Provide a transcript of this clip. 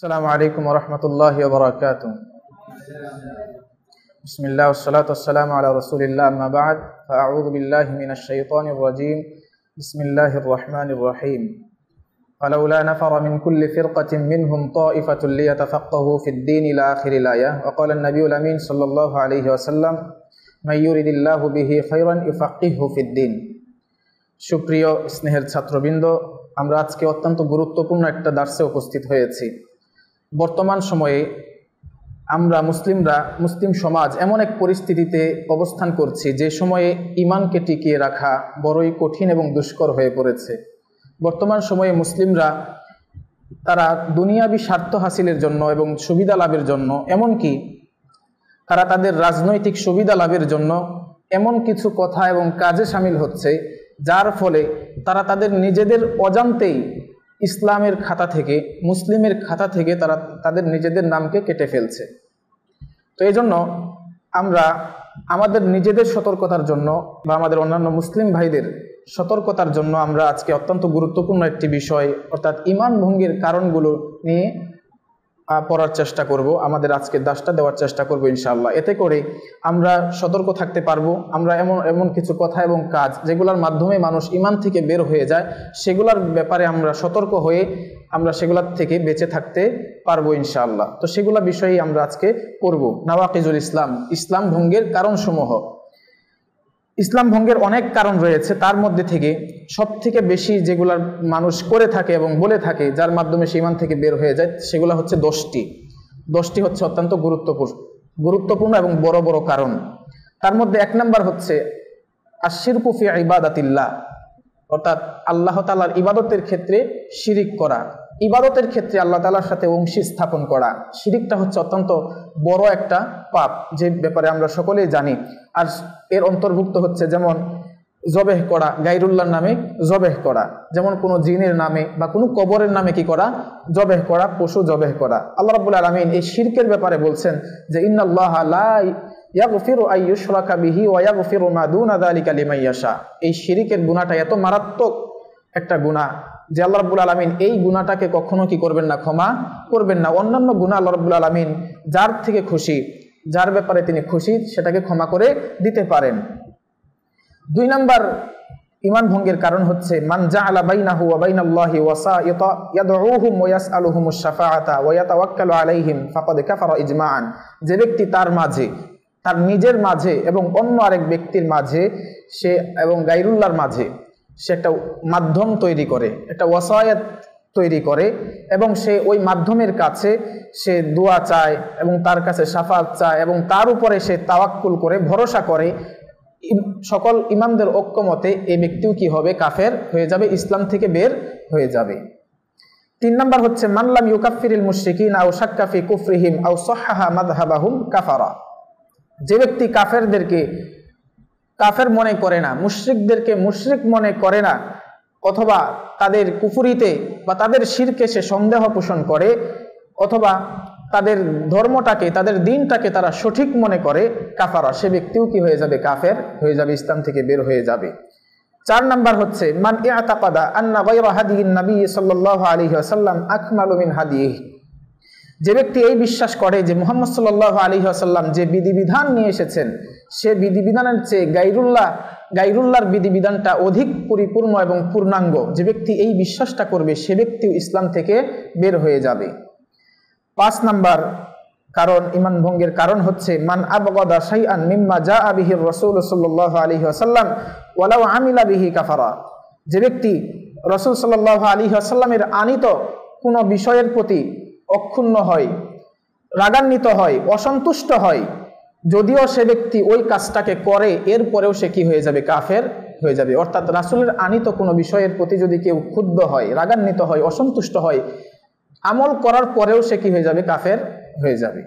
السلام عليكم ورحمة الله وبركاته. بسم الله والصلاة والسلام على رسول الله، أما بعد فأعوذ بالله من الشيطان الرجيم. بسم الله الرحمن الرحيم. فلولا نفر من كل فرقة منهم طائفة ليتفقهوا في الدين إلى آخر الآية. وقال النبي الأمين صلى الله عليه وسلم: من يريد الله به خيرا يفقهه في الدين. সুপ্রিয় স্নেহের ছাত্রবৃন্দ, আমরা আজকে অত্যন্ত গুরুত্বপূর্ণ একটা দার্সে উপস্থিত হয়েছি। বর্তমান সময়ে আমরা মুসলিম সমাজ এমন এক পরিস্থিতিতে অবস্থান করছি যে সময়ে ঈমানকে টিকিয়ে রাখা বড়ই কঠিন এবং দুষ্কর হয়ে পড়েছে। বর্তমান সময়ে মুসলিমরা তারা দুনিয়াবী স্বার্থ হাসিলের জন্য এবং সুবিধা লাভের জন্য, এমনকি তারা তাদের রাজনৈতিক সুবিধা লাভের জন্য এমন কিছু কথা এবং কাজে সামিল হচ্ছে যার ফলে তারা তাদের নিজেদের অজান্তেই ইসলামের খাতা থেকে, মুসলিমের খাতা থেকে তারা তাদের নিজেদের নামকে কেটে ফেলছে। তো এই জন্য আমরা আমাদের নিজেদের সতর্কতার জন্য বা আমাদের অন্যান্য মুসলিম ভাইদের সতর্কতার জন্য আমরা আজকে অত্যন্ত গুরুত্বপূর্ণ একটি বিষয় অর্থাৎ ঈমান ভঙ্গের কারণগুলো নিয়ে পড়ার চেষ্টা করব, আমাদের আজকে দাসটা দেওয়ার চেষ্টা করব ইনশাআল্লাহ। এতে করে আমরা সতর্ক থাকতে পারবো। আমরা এমন কিছু কথা এবং কাজ যেগুলোর মাধ্যমে মানুষ ঈমান থেকে বের হয়ে যায়, সেগুলোর ব্যাপারে আমরা সতর্ক হয়ে আমরা সেগুলোর থেকে বেঁচে থাকতে পারবো ইনশাআল্লাহ। তো সেগুলো বিষয়েই আমরা আজকে পড়ব। নাওয়াকিজুল ইসলাম, ইসলাম ভঙ্গের কারণসমূহ। ইসলাম ভঙ্গের অনেক কারণ রয়েছে, তার মধ্যে থেকে সব থেকে বেশি যেগুলার মানুষ করে থাকে এবং বলে থাকে যার মাধ্যমে সে ঈমান থেকে বের হয়ে যায়, সেগুলো হচ্ছে 10টি হচ্ছে অত্যন্ত গুরুত্বপূর্ণ এবং বড় বড় কারণ। তার মধ্যে 1 নম্বর হচ্ছে আশিরকু ফি ইবাদাতিল্লাহ, অর্থাৎ আল্লাহ তাআলার ইবাদতের ক্ষেত্রে শিরিক করা। ইবাদতের ক্ষেত্রে আল্লাহ তাআলার সাথে অংশী স্থাপন করা, শিরিকটা হচ্ছে অত্যন্ত বড় একটা পাপ, যে ব্যাপারে আমরা সকলেই জানি। আর এর অন্তর্ভুক্ত হচ্ছে যেমন জবেহ করা, গায়রুল্লাহর নামে জবেহ করা, যেমন কোনো জিনের নামে বা কোনো কবরের নামে কি করা, জবেহ করা, পশু জবেহ করা। আল্লাহ রাব্বুল আলামিন এই শিরকের ব্যাপারে বলছেন যে ইন্নাল্লাহা লা ইয়াগফিরু আন ইউশরাকা বিহি ওয়া ইয়াগফিরু মা দুনা যালিকা লিমান ইয়াশা। এই শিরকের গুনাহটা এত মারাত্মক একটা গুনাহ যে আল্লাহ রাব্বুল আলামিন এই গুনাহটাকে কখনো কি করবেন না, ক্ষমা করবেন না। অন্যান্য গুনাহ আল্লাহ রাব্বুল আলামিন যার থেকে খুশি, যার ব্যাপারে তিনি খুশি, সেটাকে ক্ষমা করে দিতে পারেন। 2 নম্বর ঈমান ভঙ্গের কারণ হচ্ছে মান জাআলা বাইনাহু ওয়া বাইনাল্লাহি ওয়াসাইতা ইয়াদউহুম ওয়া ইয়াসআলুহুমুশ শাফাআতা ওয়া ইয়াতাওয়াক্কালু আলাইহিম ফাকাদ কাফারা ইজমাআন। যে ব্যক্তি তার মাঝে, তার নিজের মাঝে এবং অন্য আরেক ব্যক্তির মাঝে সে এবং গায়রুল্লাহর মাঝে সে একটা মাধ্যম তৈরি করে, একটা ওয়াসায়াত তৈরি করে এবং সে ওই মাধ্যমের কাছে সে দোয়া চায় এবং তার কাছে শাফাআত চায় এবং তার উপরে সে তাওয়াক্কুল করে, ভরসা করে। সকল ইমামদের ঐক্যমতে এই ব্যক্তিও কি হবে, কাফের হয়ে যাবে, ইসলাম থেকে বের হয়ে যাবে। 3 নম্বর হচ্ছে মান লাম ইউকাফফিরিল মুশরিকিনা আও শাক্কা ফি কুফরিহিম আও সাহহাহা মাযহাবাহুম কাফারা। যে ব্যক্তি কাফেরদেরকে কাফের মনে করে না, মুশরিকদেরকে মুশরিক মনে করে না, অথবা তাদের কুফরিতে বা তাদের শিরকে সে সন্দেহ পোষণ করে, অথবা তাদের ধর্মটাকে, তাদের দিনটাকে তারা সঠিক মনে করে, কাফারা, সে ব্যক্তিও কি হয়ে যাবে, কাফের হয়ে যাবে, ইসলাম থেকে বের হয়ে যাবে। 4 নম্বর হচ্ছে মান ইআতাকাদা আন্না গায়রা হাদিয়িন নবী সাল্লাল্লাহু আলাইহি ওয়াসাল্লাম আকমালু মিন হাদিয়িহি। যে ব্যক্তি এই বিশ্বাস করে যে মুহাম্মদ সাল্লাল্লাহু আলাইহি ওয়াসাল্লাম যে বিধিবিধান নিয়ে এসেছেন, সে বিধিবিধানের চেয়ে গায়রুল্লাহর বিধিবিধানটা অধিক পরিপূর্ণ এবং পূর্ণাঙ্গ, যে ব্যক্তি এই বিশ্বাসটা করবে সে ব্যক্তিও ইসলাম থেকে বের হয়ে যাবে। 5 নম্বর কারণ, ঈমান ভঙ্গের কারণ হচ্ছে মান আবগাদা শাইআন মিম্মা জাআ বিহি রাসূল সাল্লাল্লাহু আলাইহি ওয়াসাল্লাম ওয়ালাউ আমিলা বিহি কাফারা। যে ব্যক্তি রাসূল সাল্লাল্লাহু আলাইহি ওয়াসাল্লামের আনিত কোনো বিষয়ের প্রতি অক্ষুণ্ণ হয়, রাগান্বিত হয়, অসন্তুষ্ট হয়, যদিও সে ব্যক্তি ওই কাজটাকে করে, এরপরেও সে কি হয়ে যাবে, কাফের হয়ে যাবে। অর্থাৎ রাসূলের আনিত কোনো বিষয়ের প্রতি যদি কেউ ক্ষুব্ধ হয়, রাগান্বিত হয়, অসন্তুষ্ট হয়, আমল করার পরেও সে কি হয়ে যাবে, কাফের হয়ে যাবে।